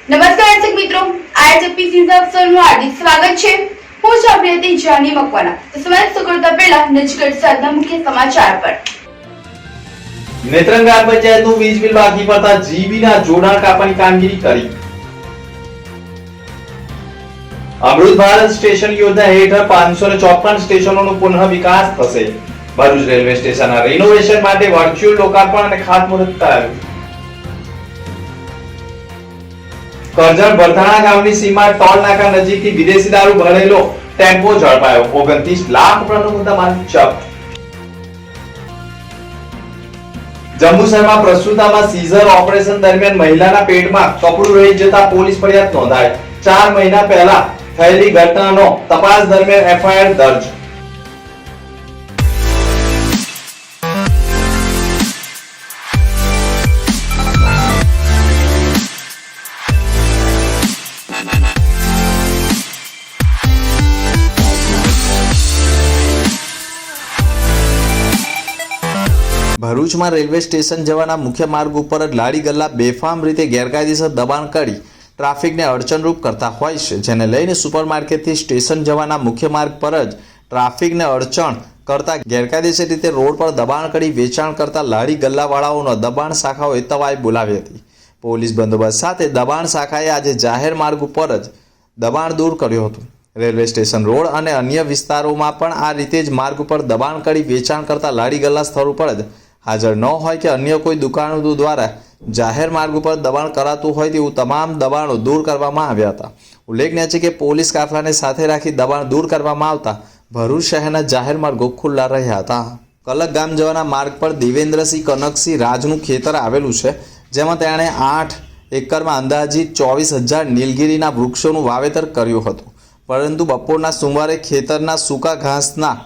નમસ્કાર દર્શક મિત્રો, આરજેપી ન્યૂઝનું હાર્દિક સ્વાગત છે। હું છું આપની જાની મકવાના। તો સમય સગળતા પહેલા નજર સાધના મુખ્ય સમાચાર પર। નેત્રંગ ગ્રામ પંચાયતનું વીજ બિલ બાકી પડતા જીબીના જોડાણ કાપવાની કામગીરી કરી। અમૃત ભારત સ્ટેશન યોજના હેઠળ 554 સ્ટેશનોનો પુનઃ વિકાસ થશે। ભરૂચ રેલવે સ્ટેશનના રિનોવેશન માટે વર્ચ્યુઅલ લોકાર્પણ અને ખાતમુહૂર્ત કરાયું। કરજણ બરધાણા ગામની સીમા ટોલ નાકા નજીકથી વિદેશી દારૂ ભરેલો ટેમ્પો ઝડપાયો। 29 લાખ રૂપિયાનો મુદ્દામાલ જપ્ત। જંબુસરમાં પ્રસૂતામાં સીઝર ઓપરેશન દરમિયાન મહિલાના પેટમાં કપડું રહી જતા પોલીસ ફરિયાદ નોંધાઈ। 4 મહિના પહેલા થયેલી ઘટનાનો તપાસ દરમિયાન એફઆઈઆર દર્જ। ભરૂચમાં રેલવે સ્ટેશન જવાના મુખ્ય માર્ગ ઉપર જ લારી ગલ્લા બેફામ રીતે ગેરકાયદેસર દબાણ કરી ટ્રાફિકને અડચણરૂપ કરતા હોય છે, જેને લઈને સુપરમાર્કેટથી સ્ટેશન જવાના મુખ્ય માર્ગ પર જ ટ્રાફિકને અડચણ કરતા ગેરકાયદેસર રીતે રોડ પર દબાણ કરી વેચાણ કરતા લારી ગલ્લાવાળાઓનો દબાણ શાખાઓએ તવાઈ બોલાવી હતી। પોલીસ બંદોબસ્ત સાથે દબાણ શાખાએ આજે જાહેર માર્ગ ઉપર જ દબાણ દૂર કર્યું હતું। રેલવે સ્ટેશન રોડ અને અન્ય વિસ્તારોમાં પણ આ રીતે જ માર્ગ ઉપર દબાણ કરી વેચાણ કરતા લારી ગલ્લા સ્થળ ઉપર જ હાજર ન હોય કે અન્ય કોઈ દુકાનો દ્વારા જાહેર માર્ગ ઉપર દબાણ કરાતું હોય તેવું તમામ દબાણો દૂર કરવામાં આવ્યા હતા। ઉલ્લેખનીય છે કે પોલીસ કાફલાને સાથે રાખી દબાણ દૂર કરવામાં આવતા ભરૂચ શહેરના જાહેર માર્ગો ખુલ્લા રહ્યા હતા। કલક ગામ જવાના માર્ગ પર દેવેન્દ્રસિંહ કનકસિંહ રાજનું ખેતર આવેલું છે, જેમાં તેણે 8 એકરમાં અંદાજિત 24,000 નીલગીરીના વૃક્ષોનું વાવેતર કર્યું હતું, પરંતુ બપોરના સુમારે ખેતરના સૂકા ઘાસના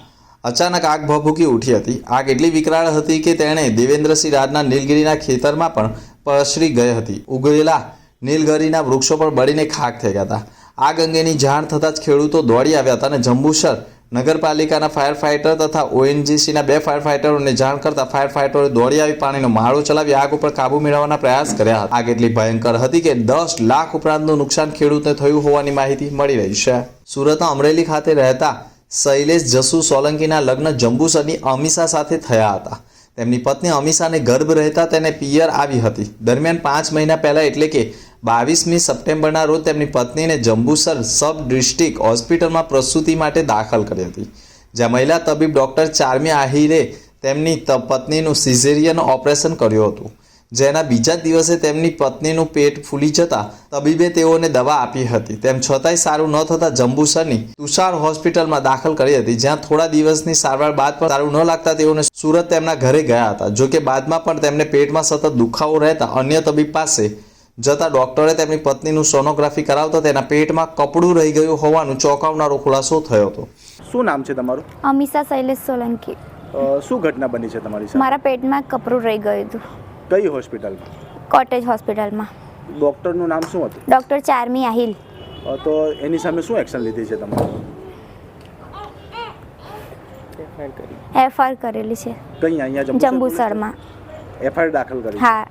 અચાનક આગ ભભૂકી ઉઠી હતી। આગ એટલી વિકરાળ હતી કે તેણે દેવેન્દ્રસિંહ રાજના નીલગીરીના ખેતરમાં પણ પસરી ગઈ હતી। ઉગેલા નીલગીરીના વૃક્ષો પણ બળીને ખાખ થઈ ગયા હતા। આગ અંગેની જાણ થતાં જ ખેડૂતો દોડી આવ્યા હતા અને જંબુસર નગરપાલિકાના ફાયર ફાઇટર તથા ઓએનજીસીના 2 ફાયર ફાઇટરોને જાણ કરતા ફાયર ફાઇટરોએ દોડી આવી પાણીનો માળો ચલાવી આગ ઉપર કાબુ મેળવવાના પ્રયાસ કર્યા હતા। આગ એટલી ભયંકર હતી કે 10 લાખ ઉપરાંતનું નુકસાન ખેડૂતને થયું હોવાની માહિતી મળી રહી છે। સુરતના અમરેલી ખાતે રહેતા શૈલેષ જસુ સોલંકીના લગ્ન જંબુસરની અમીષા સાથે થયા હતા। તેમની પત્ની અમીષાને ગર્ભ રહેતા તેને પિયર આવી હતી। દરમિયાન 5 મહિના પહેલા એટલે કે 22મી સપ્ટેમ્બરના રોજ તેમની પત્નીને જંબુસર સબ ડિસ્ટ્રિક્ટ હોસ્પિટલમાં પ્રસૂતિ માટે દાખલ કરી હતી, જ્યાં મહિલા તબીબ ડોક્ટર ચાર્મી આહિરે તેમની પત્નીનું સિઝેરિયન ઓપરેશન કર્યું હતું, જેના બીજા દિવસે તેમની પત્નીનું પેટ ફૂલી જતા તબીબે તેઓને દવા આપી હતી। તેમ છતાંય સારું ન થતાં જંબુસરની તુષાર હોસ્પિટલમાં દાખલ કરી હતી, જ્યાં થોડા દિવસની સારવાર બાદ પણ સારું ન લાગતા તેઓને સુરત તેમના ઘરે ગયા હતા। જોકે બાદમાં પણ તેમને પેટમાં સતત દુખાવો રહેતા અન્ય તબીબ પાસે જતા ડોક્ટરે તેમની પત્નીનું સોનોગ્રાફી કરાવતા તેના પેટમાં કપડું રહી ગયું હોવાનું ચોંકાવનારો ખુલાસો થયો હતો। શું નામ છે તમારું? અમીષા શૈલેષ સોલંકી। શું ઘટના બની છે તમારી સાથે? મારા પેટમાં કપડું રહી ગયું હતું। કઈ હોસ્પિટલમાં? કોટેજ હોસ્પિટલમાં। ડોક્ટરનું નામ શું હતું? ડોક્ટર ચાર્મી આહિલ। તો એની સામે શું એક્શન લીધી છે તમારે? એફઆઈઆર કરેલી છે। કઈ અહીંયા જંબુસરમાં એફઆઈઆર દાખલ કરી? હા।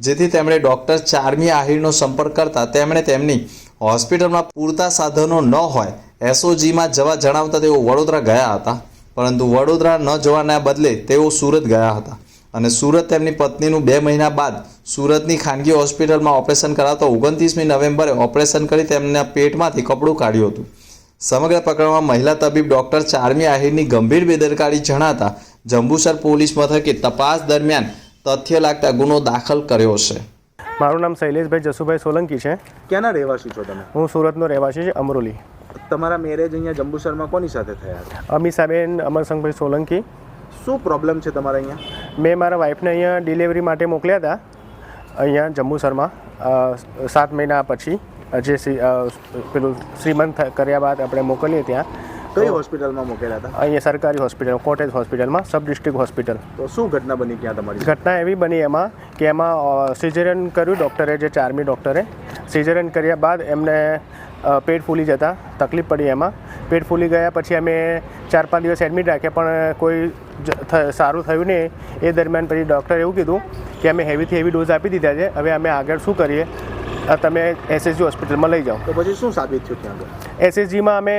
જેથી તેમણે ડોક્ટર ચાર્મી આહિરનો સંપર્ક કરતા તેમણે તેમની હોસ્પિટલમાં પૂરતા સાધનો ન હોય એસઓજીમાં જવા જણાવતા તેઓ વડોદરા ગયા હતા, પરંતુ વડોદરા ન જવાના બદલે તેઓ સુરત ગયા હતા અને સુરત તેમની પત્નીનું 2 મહિના બાદ સુરતની ખાનગી હોસ્પિટલમાં ઓપરેશન કરાવતા 29મી નવેમ્બરે ઓપરેશન કરી તેમના પેટમાંથી કપડું કાઢ્યું હતું। સમગ્ર પ્રકરણમાં મહિલા તબીબ ડોક્ટર ચાર્મી આહિરની ગંભીર બેદરકારી જણાતા જંબુસર પોલીસ મથકે તપાસ દરમિયાન તથ્ય લાગતા ગુનો દાખલ કર્યો છે। મારું નામ શૈલેષભાઈ જસુભાઈ સોલંકી છે। ક્યાંના રહેવાસી છો તમે? હું સુરતનો રહેવાસી છે, અમરોલી। તમારા મેરેજ અહીંયા જંબુસરમાં કોની સાથે થયા હતા? અમીષાબેન અમરસંગભાઈ સોલંકી। શું પ્રોબ્લેમ છે તમારા અહીંયા? મેં મારા વાઈફને અહીંયા ડિલિવરી માટે મોકલ્યા હતા અહીંયા જંબુસરમાં 7 મહિના પછી, જે પેલું શ્રીમંત કર્યા બાદ આપણે મોકલીએ ત્યાં। કઈ હોસ્પિટલમાં મોકલ્યા હતા? અહીંયા સરકારી હોસ્પિટલ, કોટેજ હોસ્પિટલમાં, સબ ડિસ્ટ્રિક્ટ હોસ્પિટલ। તો શું ઘટના બની ત્યાં તમારી? ઘટના એવી બની એમાં કે એમાં સિઝેરિયન કર્યું ડૉક્ટરે, જે ચાર્મી ડૉક્ટરે સિઝેરિયન કર્યા બાદ એમને પેટ ફૂલી જતા તકલીફ પડી। એમાં પેટ ફૂલી ગયા પછી અમે 4-5 દિવસ એડમિટ રાખ્યા, પણ કોઈ સારું થયું નહીં। એ દરમિયાન પછી ડૉક્ટરે એવું કીધું કે અમે હેવીથી હેવી ડોઝ આપી દીધા છે, હવે અમે આગળ શું કરીએ તમે એસએસજી હોસ્પિટલમાં લઈ જાઓ. તો પછી શું સાબિત થયું ત્યાં આગળ? એસએસજીમાં અમે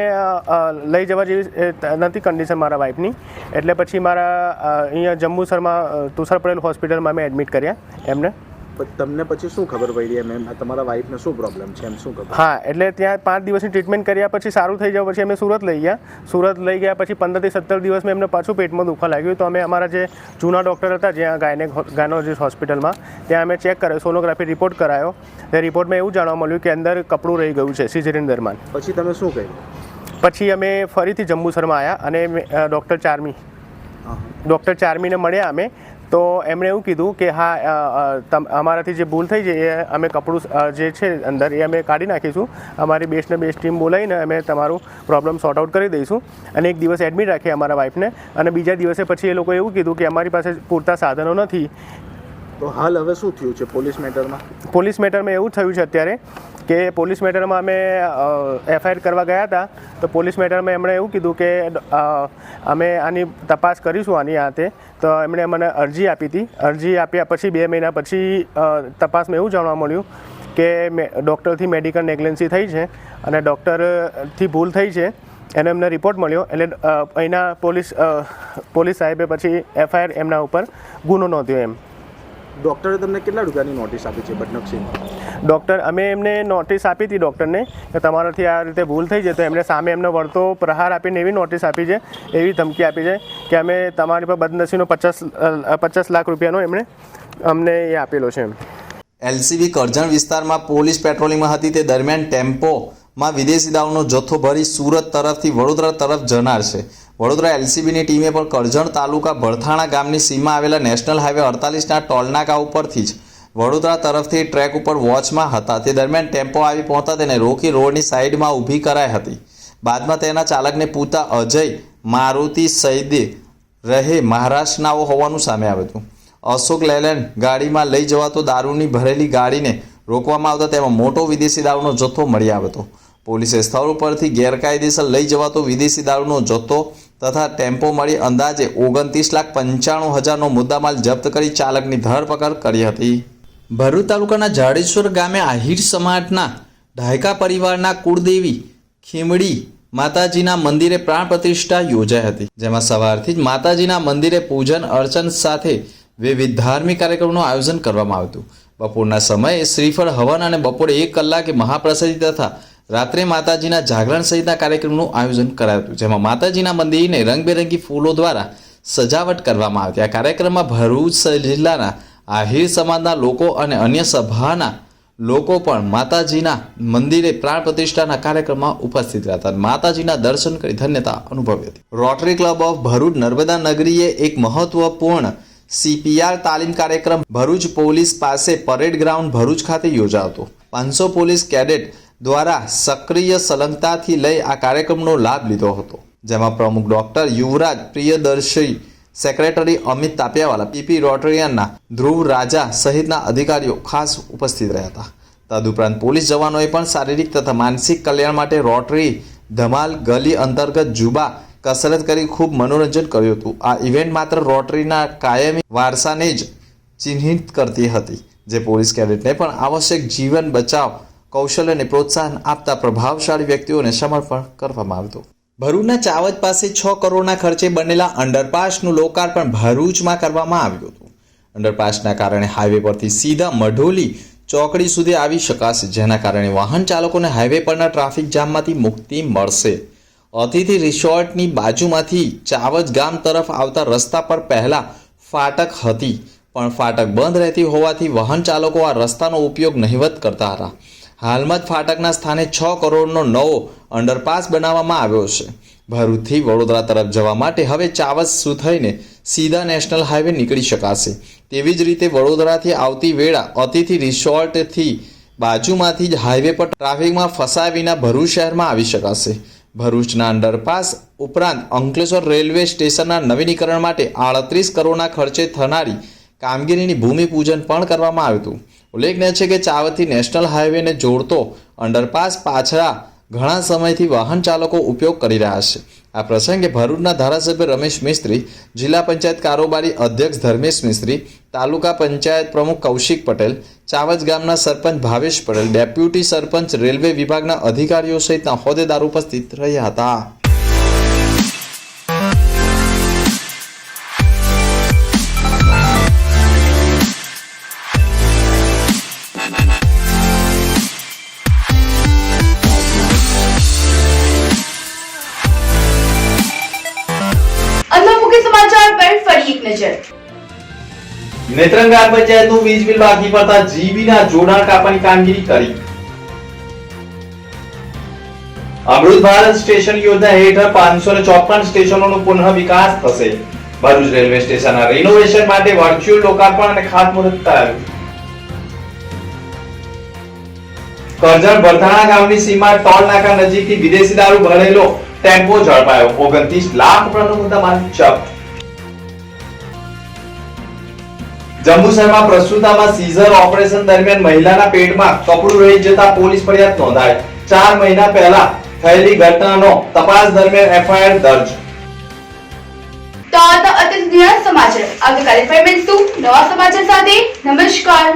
લઈ જવા જેવી નથી કન્ડિશન મારા વાઈફની, એટલે પછી મારા અહીંયા જંબુસરમાં તુષાર પટેલ હોસ્પિટલમાં અમે એડમિટ કર્યા એમને. પણ તમને પછી શું ખબર પડી એમ તમારા વાઈફને શું પ્રોબ્લેમ છે એમ શું ખબર? હા, એટલે ત્યાં 5 દિવસની ટ્રીટમેન્ટ કર્યા પછી સારું થઈ જાય પછી અમે સુરત લઈ ગયા. સુરત લઈ ગયા પછી 15 થી 17 દિવસમાં એમને પાછું પેટમાં દુખવા લાગ્યું. તો અમે અમારા જે જૂના ડૉક્ટર હતા જ્યાં ગાયનોલોજીસ્ટ હોસ્પિટલમાં, ત્યાં અમે ચેક કર્યો, સોનોગ્રાફી રિપોર્ટ કરાયો. તે રિપોર્ટમાં એવું જાણવા મળ્યું કે અંદર કપડું રહી ગયું છે સિઝેરિયન દરમિયાન. પછી તમે શું કહ્યું? પછી અમે ફરીથી જંબુસરમાં આવ્યા અને ડૉક્ટર ચારમીને મળ્યા અમે. તો એમણે એવું કીધું કે હા, અમારાથી જે ભૂલ થઈ છે એ અમે કપડું જે છે અંદર એ અમે કાઢી નાખીશું. અમારી બેસ્ટને બેસ્ટ ટીમ બોલાવીને અમે તમારું પ્રોબ્લેમ સોર્ટ આઉટ કરી દઈશું. અને એક દિવસ એડમિટ રાખીએ અમારા વાઈફને, અને બીજા દિવસે પછી એ લોકોએ એવું કીધું કે અમારી પાસે પૂરતા સાધનો નથી. તો હાલ હવે શું થયું છે પોલીસ મેટરમાં? પોલીસ મેટરમાં એવું થયું છે અત્યારે કે પોલીસ મેટરમાં અમે એફઆઈઆર કરવા ગયા હતા. તો પોલીસ મેટરમાં એમણે એવું કીધું કે અમે આની તપાસ કરીશું આની હાથે. તો એમણે મને અરજી આપી હતી. અરજી આપ્યા પછી 2 મહિના પછી તપાસમાં એવું જાણવા મળ્યું કે ડૉક્ટરથી મેડિકલ નેગ્લેન્સી થઈ છે અને ડૉક્ટરથી ભૂલ થઈ છે એનો એમને રિપોર્ટ મળ્યો. એટલે અહીંના પોલીસ સાહેબે પછી એફઆઈઆર એમના ઉપર ગુનો નોંધ્યો એમ. ડૉક્ટરે તમને કેટલા રૂપિયાની નોટિસ આપી છે બદનક્ષીની? અમે એમને નોટિસ આપી હતી ડૉક્ટરને કે તમારાથી આ રીતે ભૂલ થઈ છે. તો એમણે સામે એમને વળતો પ્રહાર આપીને એવી નોટિસ આપી છે, એવી ધમકી આપી છે કે અમે તમારી પર બદનસીનો 50 લાખ રૂપિયાનો એમણે અમને એ આપેલો છે એમ. એલસીબી કરજણ વિસ્તારમાં પોલીસ પેટ્રોલિંગમાં હતી તે દરમિયાન ટેમ્પોમાં વિદેશી દારૂનો જથ્થો ભરી સુરત તરફથી વડોદરા તરફ જનાર છે. વડોદરા એલસીબીની ટીમે પણ કરજણ તાલુકા ભરથાણા ગામની સીમા આવેલા નેશનલ હાઈવે 48ના ટોલનાકા ઉપરથી જ વડોદરા તરફથી ટ્રેક ઉપર વોચમાં હતા. તે દરમિયાન ટેમ્પો આવી પહોંચતા તેને રોકી રોડની સાઈડમાં ઊભી કરાઈ હતી. બાદમાં તેના ચાલકને પૂછતા અજય મારુતિ સૈદે રહે મહારાષ્ટ્રનાઓ હોવાનું સામે આવ્યું હતું. અશોક લેલેન્ડ ગાડીમાં લઈ જવાતો દારૂની ભરેલી ગાડીને રોકવામાં આવતા તેમાં મોટો વિદેશી દારૂનો જથ્થો મળી આવ્યો હતો. પોલીસે સ્થળ ઉપરથી ગેરકાયદેસર લઈ જવાતો વિદેશી દારૂનો જથ્થો તથા ટેમ્પો મળી અંદાજે 29,95,000નો મુદ્દામાલ જપ્ત કરી ચાલકની ધરપકડ કરી હતી. ભરૂચ તાલુકાના જાડેશ્વર ગામે આહિર સમાજના ઢાયકા પરિવારના કુળદેવી ખીમડી માતાજીના મંદિરે પ્રાણ પ્રતિષ્ઠા યોજાઈ હતી, જેમાં સવારથી જ માતાજીના મંદિરે પૂજન અર્ચન સાથે વિવિધ ધાર્મિક કાર્યક્રમોનું આયોજન કરવામાં આવ્યું હતું. બપોરના સમયે શ્રીફળ હવન અને બપોરે 1 કલાકે મહાપ્રસાદી તથા રાત્રે માતાજીના જાગરણ સહિતના કાર્યક્રમનું આયોજન કરાયું હતું, જેમાં માતાજીના મંદિરને રંગબેરંગી ફૂલો દ્વારા સજાવટ કરવામાં આવી. આ કાર્યક્રમમાં ભરૂચ જિલ્લાના આહિર સમાજના લોકો અને અન્ય સભાના લોકો પણ માતાજીના મંદિરે પ્રાણ પ્રતિષ્ઠાના કાર્યક્રમમાં ઉપસ્થિત રહ્યા હતા. માતાજીના દર્શન કરી ધન્યતા અનુભવી હતી. Rotary club of Bharuch Narmada નગરીએ એક મહત્વપૂર્ણ CPR તાલીમ કાર્યક્રમ ભરૂચ પોલીસ પાસે પરેડ ગ્રાઉન્ડ ભરૂચ ખાતે યોજાયો હતો. 500 પોલીસ કેડેટ દ્વારા સક્રિય સલંગતાથી લઈ આ કાર્યક્રમનો લાભ લીધો હતો, જેમાં પ્રમુખ ડોક્ટર યુવરાજ પ્રિયદર્શી, સેક્રેટરી અમિત તાપિયાવાલા, PP રોટરિયનના ધ્રુવ રાજા સહિતના અધિકારીઓ ખાસ ઉપસ્થિત રહ્યા હતા. તદુપરાંત પોલીસ જવાનોએ પણ શારીરિક તથા માનસિક કલ્યાણ માટે રોટરી ધમાલ ગલી અંતર્ગત જુબા કસરત કરી ખૂબ મનોરંજન કર્યું હતું. આ ઇવેન્ટ માત્ર રોટરીના કાયમી વારસાને જ ચિહ્નિત કરતી હતી, જે પોલીસ કેડેટને પણ આવશ્યક જીવન બચાવ કૌશલ્યને પ્રોત્સાહન આપતા પ્રભાવશાળી વ્યક્તિઓને સમર્પણ કરવામાં આવ્યું. ભરૂચના ચાવજ પાસે 6 કરોડના ખર્ચે બનેલા અંડરપાસનું લોકાર્પણ ભરૂચમાં કરવામાં આવ્યું હતું. અંડરપાસના કારણે હાઈવે પરથી સીધા મઢોલી ચોકડી સુધી આવી શકાશે, જેના કારણે વાહન ચાલકોને હાઈવે પરના ટ્રાફિક જામમાંથી મુક્તિ મળશે. અતિથિ રિસોર્ટની બાજુમાંથી ચાવજ ગામ તરફ આવતા રસ્તા પર પહેલા ફાટક હતી, પણ ફાટક બંધ રહેતી હોવાથી વાહન ચાલકો આ રસ્તાનો ઉપયોગ નહિવત કરતા હતા. હાલમાં જ ફાટકના સ્થાને 6 કરોડનો નવો અંડરપાસ બનાવવામાં આવ્યો છે. ભરૂચથી વડોદરા તરફ જવા માટે હવે ચાવજ થઈને સીધા નેશનલ હાઈવે નીકળી શકાશે. તેવી જ રીતે વડોદરાથી આવતી વેળા અતિથિ રિસોર્ટથી બાજુમાંથી જ હાઈવે પર ટ્રાફિકમાં ફસાયા વિના ભરૂચ શહેરમાં આવી શકાશે. ભરૂચના અંડરપાસ ઉપરાંત અંકલેશ્વર રેલવે સ્ટેશનના નવીનીકરણ માટે 38 કરોડના ખર્ચે થનારી કામગીરીની ભૂમિપૂજન પણ કરવામાં આવ્યું હતું. ઉલ્લેખનીય છે કે ચાવજથી નેશનલ હાઈવેને જોડતો અંડરપાસ પાછળા ઘણા સમયથી વાહન ચાલકો ઉપયોગ કરી રહ્યા છે. આ પ્રસંગે ભરૂચના ધારાસભ્ય રમેશ મિસ્ત્રી, જિલ્લા પંચાયત કારોબારી અધ્યક્ષ ધર્મેશ મિસ્ત્રી, તાલુકા પંચાયત પ્રમુખ કૌશિક પટેલ, ચાવજ ગામના સરપંચ ભાવેશ પટેલ, ડેપ્યુટી સરપંચ, રેલવે વિભાગના અધિકારીઓ સહિતના હોદ્દેદારો ઉપસ્થિત રહ્યા હતા. अन्य मुख्य समाचार पर फरी एक नजर. નેત્રંગ ગ્રામ પંચાયતનું વીજ બિલ બાકી પડતા જીબીના જોડાણ કાપવાની કામગીરી કરી. અમૃત ભારત સ્ટેશન યોજના હેઠળ 554 સ્ટેશનોનો પુનઃ વિકાસ થશે. ભરૂચ રેલવે સ્ટેશનના રિનોવેશન માટે વર્ચ્યુઅલ લોકાર્પણ અને ખાતમુહૂર્ત કરાયું. કરજણ બરથાણા ગામની સીમા ટોલ નાકા નજીકથી વિદેશી દારૂ ભરેલો ટેમ્પો ઝડપાયો. 29 લાખ રૂપિયાનો મુદ્દામાલ જપ્ત. જંબુસરમાં પ્રસૂતામાં સીઝર ઓપરેશન દરમિયાન મહિલાના પેટમાં કપડું રહી જતા પોલીસ ફરિયાદ નોંધાઈ. 4 મહિના પહેલા થયેલી ઘટનાનો તપાસ દરમિયાન એફઆઈઆર દર્જ. તો આ હતા અત્યાર સુધીના સમાચાર. આવતીકાલે ફરી મળીશું નવા સમાચાર સાથે. નમસ્કાર.